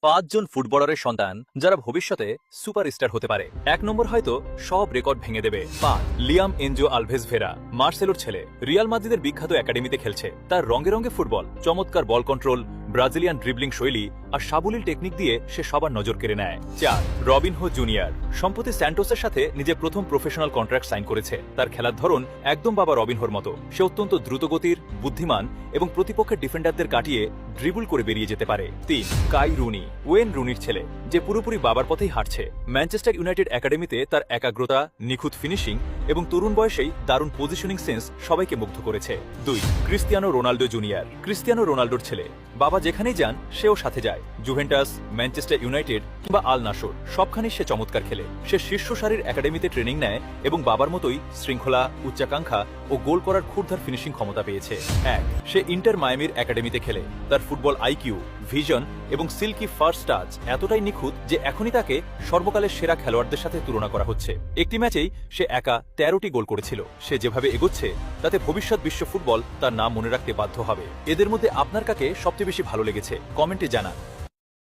5 জন ফুটবলারের সন্তান যারা ভবিষ্যতে সুপারস্টার হতে পারে। 1 নম্বর হয়তো সব রেকর্ড ভেঙে দেবে। 5 লিয়াম এনজো আলভেজ ভেরা, মার্সেলোর ছেলে, রিয়াল মাদ্রিদের বিখ্যাত একাডেমিতে খেলছে। তার রঙে রঙে ফুটবল, চমৎকার বল কন্ট্রোল, ব্রাজিলিয়ান ড্রিবলিং শৈলী আর সাবলীল টেকনিক দিয়ে সে সবার নজর কেড়ে নেয়। 4 রবিনহো জুনিয়র, সম্প্রতি স্যান্টোসের সাথে নিজের প্রথম প্রফেশনাল কন্ট্রাক্ট সাইন করেছে। তার খেলার ধরন একদম বাবা রবিনহোর মতো। সে অত্যন্ত দ্রুতগতির, বুদ্ধিমান এবং প্রতিপক্ষের ডিফেন্ডারদের কাটিয়ে ড্রিবল করে বেরিয়ে যেতে পারে। 3 কাই রুনি, ওয়েন রুনির ছেলে, যে পুরোপুরি বাবার পথেই হাঁটছে। ম্যানচেস্টার ইউনাইটেড একাডেমিতে তার একাগ্রতা, নিখুঁত ফিনিশিং এবং তরুণ বয়সেই দারুণ পজিশনিং সেন্স সবাইকে মুগ্ধ করেছে। 2 ক্রিস্টিয়ানো রোনাল্ডো জুনিয়র, ক্রিস্টিয়ানো রোনাল্ডোর ছেলে। বাবা যেখানেই যান সেও সাথে যায়। জুভেন্টাস, ম্যানচেস্টার ইউনাইটেড কিংবা আল নাসর, সবখানেই সে চমৎকার খেলে। সে শীর্ষ সারির একাডেমিতে ট্রেনিং নেয় এবং বাবার মতোই শৃঙ্খলা, উচ্চাকাঙ্ক্ষা ও গোল করার ক্ষুরধার ফিনিশিং ক্ষমতা পেয়েছে। 1 সে ইন্টার মায়ামির একাডেমিতে খেলে। তার ফুটবল আইকিউ, ভিশন এবং সিল্কি ফার্স্ট টাচ এতটাই নিখুঁত যে এখনই তাকে সর্বকালের সেরা খেলোয়াড়দের সাথে তুলনা করা হচ্ছে। একটি ম্যাচেই সে একা 13টি গোল করেছিল। সে যেভাবে এগোচ্ছে তাতে ভবিষ্যৎ বিশ্ব ফুটবল তার নাম মনে রাখতে বাধ্য হবে। এদের মধ্যে আপনার কাকে সবচেয়ে বেশি ভালো লেগেছে কমেন্টে জানান।